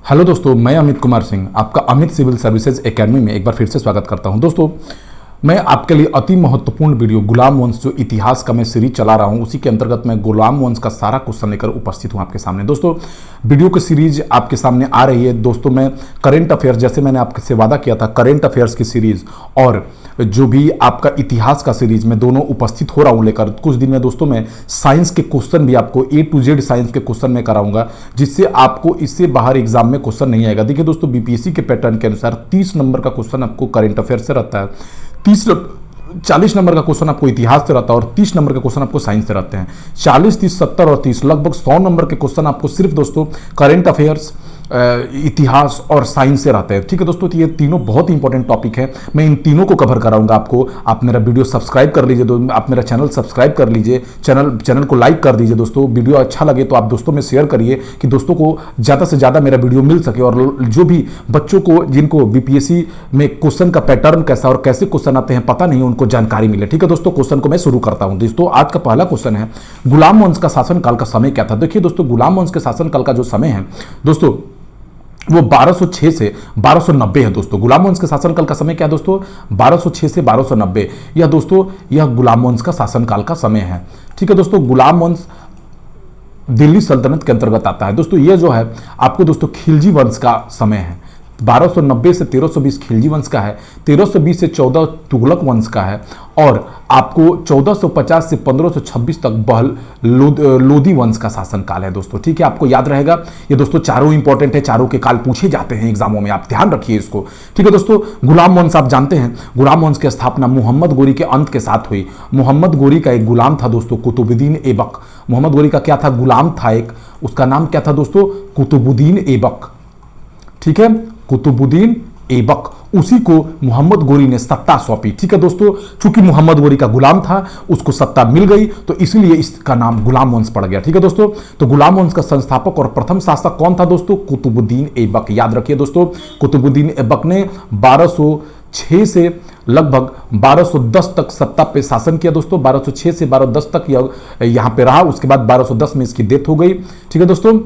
Hello दोस्तों, मैं अमित कुमार सिंह आपका अमित सिविल सर्विसेज एकेडमी में एक बार फिर से स्वागत करता हूं। दोस्तों, मैं आपके लिए अति महत्वपूर्ण वीडियो गुलाम वंश जो इतिहास का मैं सीरीज चला रहा हूं, उसी के अंतर्गत मैं गुलाम वंश का सारा क्वेश्चन लेकर उपस्थित हूं आपके सामने। दोस्तों, वीडियो की सीरीज आपके सामने आ रही है। दोस्तों, मैं करेंट अफेयर्स, जैसे मैंने आपसे वादा किया था, करेंट अफेयर्स की सीरीज और जो भी आपका इतिहास का सीरीज में दोनों उपस्थित हो रहा हूं लेकर। कुछ दिन में दोस्तों मैं साइंस के क्वेश्चन भी आपको A to Z साइंस के क्वेश्चन में कराऊंगा, जिससे आपको इससे बाहर एग्जाम में क्वेश्चन नहीं आएगा। देखिए दोस्तों, बीपीएससी के पैटर्न के अनुसार 30 नंबर का क्वेश्चन आपको करेंट अफेयर से रहता है, 40 नंबर का क्वेश्चन आपको इतिहास से रहता है और 30 नंबर के क्वेश्चन आपको साइंस से रहते हैं। 40, 30, 70 और 30 लगभग 100 नंबर के क्वेश्चन आपको सिर्फ दोस्तों करेंट अफेयर्स, इतिहास और साइंस से रहते हैं। ठीक है दोस्तों, तो ये तीनों बहुत ही इंपॉर्टेंट टॉपिक है। मैं इन तीनों को कवर कराऊंगा आपको। आप मेरा वीडियो सब्सक्राइब कर लीजिए, आप मेरा चैनल सब्सक्राइब कर लीजिए, चैनल को लाइक कर दीजिए। दोस्तों, वीडियो अच्छा लगे तो आप दोस्तों में शेयर करिए कि दोस्तों को ज़्यादा से ज़्यादा मेरा वीडियो मिल सके, और जो भी बच्चों को जिनको बीपीएससी में क्वेश्चन का पैटर्न कैसा और कैसे क्वेश्चन आते हैं पता नहीं, उनको जानकारी मिले। ठीक है दोस्तों, क्वेश्चन को मैं शुरू करता हूं। दोस्तों, आज का पहला क्वेश्चन है, गुलाम वंश का शासनकाल का समय क्या था। देखिए दोस्तों, गुलाम वंश के शासनकाल का जो समय है दोस्तों वो 1206 से 1290 है। दोस्तों, गुलाम वंश के शासनकाल का समय क्या है दोस्तों? 1206 से 1290। यह दोस्तों यह गुलाम वंश का शासनकाल का समय है। ठीक है दोस्तों, गुलाम वंश दिल्ली सल्तनत के अंतर्गत आता है। दोस्तों, यह जो है आपको दोस्तों खिलजी वंश का समय है। 1290 से 1320 खिलजी वंश का है, 1320 से 14 तुगलक वंश का है, और आपको 1450 से 1526 तक लोदी वंश का शासनकाल है। दोस्तों, ठीक है, आपको याद रहेगा। ये दोस्तों चारों इंपॉर्टेंट है, चारों के काल पूछे जाते हैं एग्जामों में, आप ध्यान रखिए इसको। ठीक है दोस्तों, गुलाम वंश आप जानते हैं, गुलाम वंश की स्थापना मोहम्मद गोरी के अंत के साथ हुई। मोहम्मद गोरी का एक गुलाम था दोस्तों, कुतुबुद्दीन ऐबक। मोहम्मद गोरी का क्या था? गुलाम था एक, उसका नाम क्या था दोस्तों? कुतुबुद्दीन ऐबक। ठीक है, कुतुबुद्दीन ऐबक, उसी को मोहम्मद गोरी ने सत्ता सौंपी। ठीक है दोस्तों, चूंकि मोहम्मद गोरी का गुलाम था, उसको सत्ता मिल गई, तो इसलिए इसका नाम गुलाम वंश पड़ गया। ठीक है दोस्तों, तो गुलाम वंश का संस्थापक और प्रथम शासक कौन था दोस्तों? कुतुबुद्दीन ऐबक। याद रखिए दोस्तों, कुतुबुद्दीन ऐबक ने 1206 से लगभग 1210 तक सत्ता पे शासन किया। दोस्तों, 1206 से 1210 तक यहां पे रहा। उसके बाद 1210 में इसकी डेथ हो गई। ठीक है दोस्तों,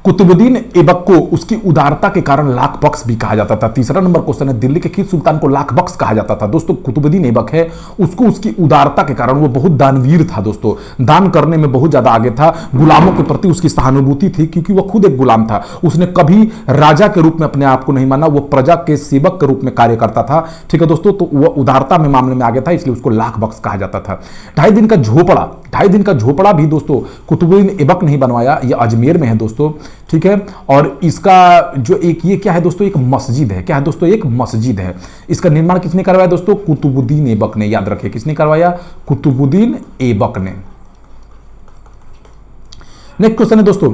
कुतुबुद्दीन ऐबक को उसकी उदारता के कारण लाख बख्श भी कहा जाता था। तीसरा नंबर क्वेश्चन है, दिल्ली के किस सुल्तान को लाख बख्श कहा जाता था? दोस्तों, कुतुबुद्दीन ऐबक है, उसको उसकी उदारता के कारण, वो बहुत दानवीर था दोस्तों, दान करने में बहुत ज्यादा आगे था, गुलामों के प्रति उसकी सहानुभूति थी, क्योंकि वह खुद एक गुलाम था। उसने कभी राजा के रूप में अपने आप को नहीं माना, वो प्रजा के सेवक के रूप में कार्य करता था। ठीक है दोस्तों, तो वह उदारता में मामले में आगे था, इसलिए उसको लाख बख्श कहा जाता था। 2.5 दिन का झोपड़ा भी दोस्तों कुतुबुद्दीन ऐबक नहीं बनवाया, यह अजमेर में है दोस्तों। ठीक है, और इसका जो एक ये क्या है दोस्तों? एक मस्जिद है। क्या है दोस्तों? एक मस्जिद है। इसका निर्माण किसने करवाया दोस्तों? कुतुबुद्दीन ऐबक ने। याद रखिए, किसने करवाया? कुतुबुद्दीन ऐबक ने। नेक्स्ट क्वेश्चन है दोस्तों,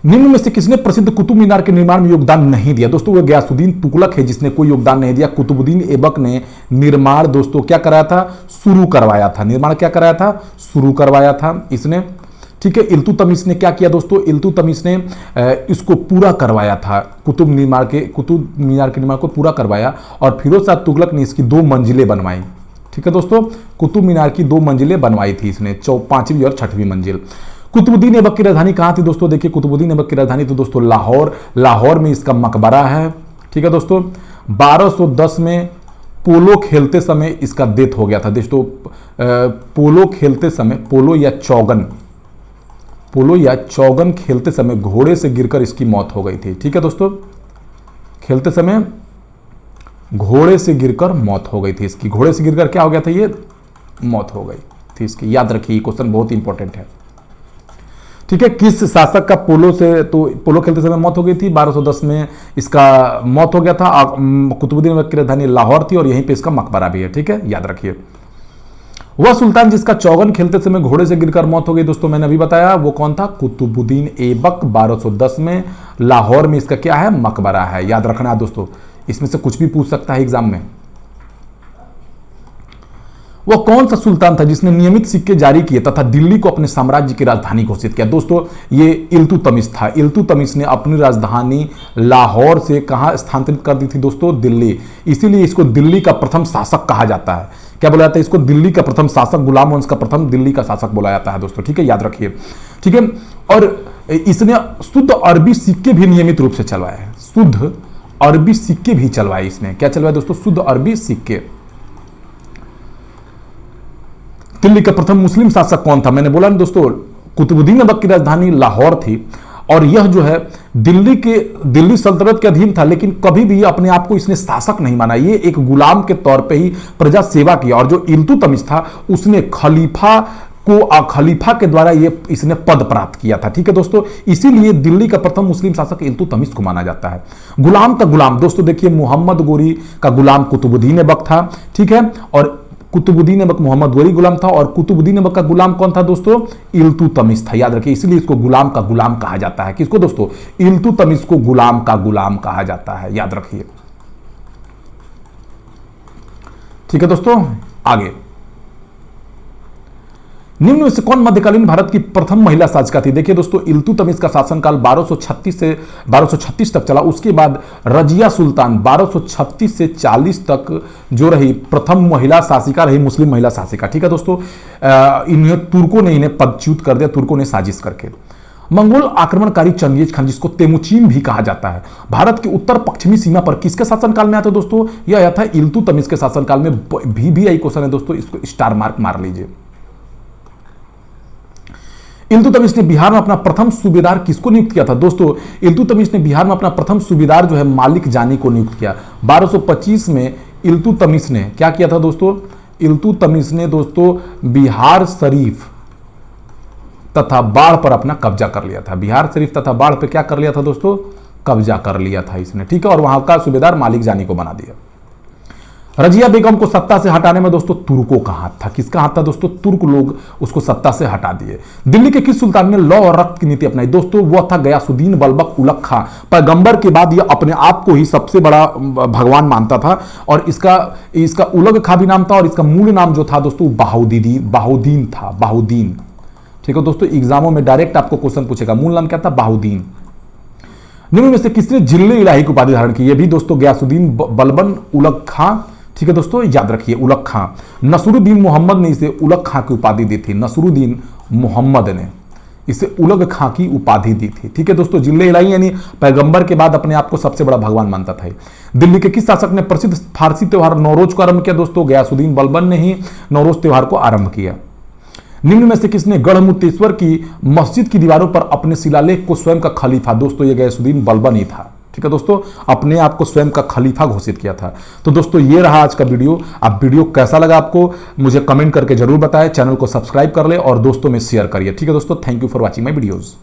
निम्न में से किसने प्रसिद्ध कुतुब मीनार के निर्माण में योगदान नहीं दिया? दोस्तों, वो गयासुद्दीन तुगलक है जिसने कोई योगदान नहीं दिया। कुतुबुद्दीन ऐबक ने निर्माण दोस्तों क्या कराया था? शुरू करवाया था। निर्माण क्या कराया था? शुरू करवाया था इसने। ठीक है, इल्तुतमिश ने क्या किया दोस्तों? इल्तुतमिश ने इसको पूरा करवाया था, कुतुब मीनार के निर्माण को पूरा करवाया, और फिरोज शाह तुगलक ने इसकी 2 मंजिलें बनवाई। ठीक है दोस्तों, कुतुब मीनार की 2 मंजिलें बनवाई थी इसने, 5वीं और 6वीं मंजिल। कुतुबुद्दीन ऐबक की राजधानी कहाँ थी दोस्तों? देखिए, कुतुबुद्दीन ऐबक की राजधानी तो दोस्तों लाहौर में इसका मकबरा है। ठीक है दोस्तों, 1210 में पोलो खेलते समय इसका डेथ हो गया था दोस्तों। पोलो खेलते समय, पोलो या चौगन खेलते समय घोड़े से गिरकर इसकी मौत हो गई थी। ठीक है दोस्तों, खेलते समय घोड़े से गिरकर मौत हो गई थी इसकी। घोड़े से गिरकर क्या हो गया था? ये मौत हो गई थी इसकी। याद रखिए, क्वेश्चन बहुत इंपॉर्टेंट है। ठीक है, किस शासक का पोलो खेलते समय मौत हो गई थी? 1210 में इसका मौत हो गया था। कुतुबुद्दीन ऐबक की राजधानी लाहौर थी और यहीं पे इसका मकबरा भी है। ठीक है, याद रखिए। वह सुल्तान जिसका चौगन खेलते समय घोड़े से गिरकर मौत हो गई दोस्तों, मैंने अभी बताया, वो कौन था? कुतुबुद्दीन ऐबक। 1210 में लाहौर में इसका क्या है? मकबरा है। याद रखना है दोस्तों, इसमें से कुछ भी पूछ सकता है एग्जाम में। वह कौन सा सुल्तान था जिसने नियमित सिक्के जारी किए तथा दिल्ली को अपने साम्राज्य की राजधानी घोषित किया? दोस्तों, ये इल्तुतमिश था। इल्तुतमिश ने अपनी राजधानी लाहौर से कहां स्थानांतरित कर दी थी दोस्तों? दिल्ली। इसीलिए इसको दिल्ली का प्रथम शासक कहा जाता है। क्या बोला जाता है इसको? दिल्ली का प्रथम शासक, गुलाम वंश का प्रथम दिल्ली का शासक बोला जाता है दोस्तों। ठीक है, याद रखिए। ठीक है, और इसने शुद्ध अरबी सिक्के भी नियमित रूप से चलवाए हैं, शुद्ध अरबी सिक्के भी चलवाए इसने। क्या चलवाए दोस्तों? शुद्ध अरबी सिक्के। दिल्ली का प्रथम मुस्लिम शासक कौन था? मैंने बोला ना दोस्तों, कुतुबुद्दीन ऐबक की राजधानी लाहौर थी और यह जो है दिल्ली सल्तनत के अधीन था, लेकिन कभी भी अपने आप को इसने शासक नहीं माना। ये एक गुलाम के तौर पे ही प्रजा सेवा की। और जो इल्तुतमिश था उसने खलीफा के द्वारा इसने पद प्राप्त किया था। ठीक है दोस्तों, इसीलिए दिल्ली का प्रथम मुस्लिम शासक इल्तुतमिश को माना जाता है। गुलाम का गुलाम दोस्तों देखिए, मोहम्मद गोरी का गुलाम कुतुबुद्दीन ऐबक था। ठीक है, और कुतुबुद्दीन ऐबक मोहम्मद गोरी गुलाम था और कुतुबुद्दीन ऐबक का गुलाम कौन था दोस्तों? इल्तुतमिश था। याद रखिए, इसीलिए इसको गुलाम का गुलाम कहा जाता है। किसको दोस्तों? इल्तुतमिश को गुलाम का गुलाम कहा जाता है, याद रखिए। ठीक है दोस्तों, आगे। निम्न में से कौन मध्यकालीन भारत की प्रथम महिला शासिका थी? देखिए दोस्तों, इल्तुतमिश का शासनकाल 1236 तक चला। उसके बाद रजिया सुल्तान 1236 से 40 तक जो रही प्रथम महिला शासिका रही, मुस्लिम महिला शासिका। ठीक है दोस्तों, इन्हें तुर्कों ने इन्हें पदच्युत कर दिया, तुर्कों ने साजिश करके। मंगोल आक्रमणकारी चंगेज खान, जिसको तेमुचीन भी कहा जाता है, भारत की उत्तर पश्चिमी सीमा पर किसके शासनकाल में आया था दोस्तों? यह आया था इल्तुतमिश के शासनकाल में। भी आई क्वेश्चन है दोस्तों, इसको स्टार मार्क मार लीजिए। इल्तुतमिश ने बिहार में अपना प्रथम सूबेदार किसको नियुक्त किया था दोस्तों? इल्तुतमिश ने बिहार में अपना प्रथम सूबेदार जो है मालिक जानी को नियुक्त किया। 1225 में इल्तुतमिश ने क्या किया था दोस्तों? इल्तुतमिश ने दोस्तों बिहार शरीफ तथा बाढ़ पर अपना कब्जा कर लिया था। बिहार शरीफ तथा बाढ़ पर क्या कर लिया था दोस्तों? कब्जा कर लिया था इसने। ठीक है, और वहां का सूबेदार मालिक जानी को बना दिया। रजिया बेगम को सत्ता से हटाने में दोस्तों तुर्कों का हाथ था। किसका हाथ था दोस्तों? तुर्क लोग उसको सत्ता से हटा दिए। दिल्ली के किस सुल्तान ने लौ और रक्त की नीति अपनाई दोस्तों? वह था गयासुद्दीन बलबक उलग खां। पैगंबर के बाद यह अपने आप को ही सबसे बड़ा भगवान मानता था और इसका उलग खां भी नाम था और इसका मूल नाम जो था दोस्तों बाहुदीन था। बाहुदीन। ठीक है दोस्तों, एग्जामों में डायरेक्ट आपको क्वेश्चन पूछेगा, मूल नाम क्या था? बाहुदीन। निम्न में से किसने जिले इलाही की उपाधि धारण की? यह भी दोस्तों गयासुद्दीन बलबन उलग खां। ठीक है दोस्तों, याद रखिए, उलग खां। नसरुद्दीन मोहम्मद ने इसे उलग खां की उपाधि दी थी। नसरुद्दीन मोहम्मद ने इसे उलग खां की उपाधि दी थी। ठीक है दोस्तों, जिले इलाही यानी पैगंबर के बाद अपने आप को सबसे बड़ा भगवान मानता था। दिल्ली के किस शासक ने प्रसिद्ध फारसी त्योहार नौरोज को आरंभ किया दोस्तों? गयासुद्दीन बलबन ने ही नौरोज त्योहार को आरंभ किया। निम्न में से किसने गढ़मुक्तेश्वर की मस्जिद की दीवारों पर अपने शिलालेख को स्वयं का खलीफा? दोस्तों ये गयासुद्दीन बलबन ही था। ठीक है दोस्तों, अपने आप को स्वयं का खलीफा घोषित किया था। तो दोस्तों ये रहा आज का वीडियो। आप वीडियो कैसा लगा आपको मुझे कमेंट करके जरूर बताएं। चैनल को सब्सक्राइब कर ले और दोस्तों में शेयर करिए। ठीक है दोस्तों, thank you for watching my videos.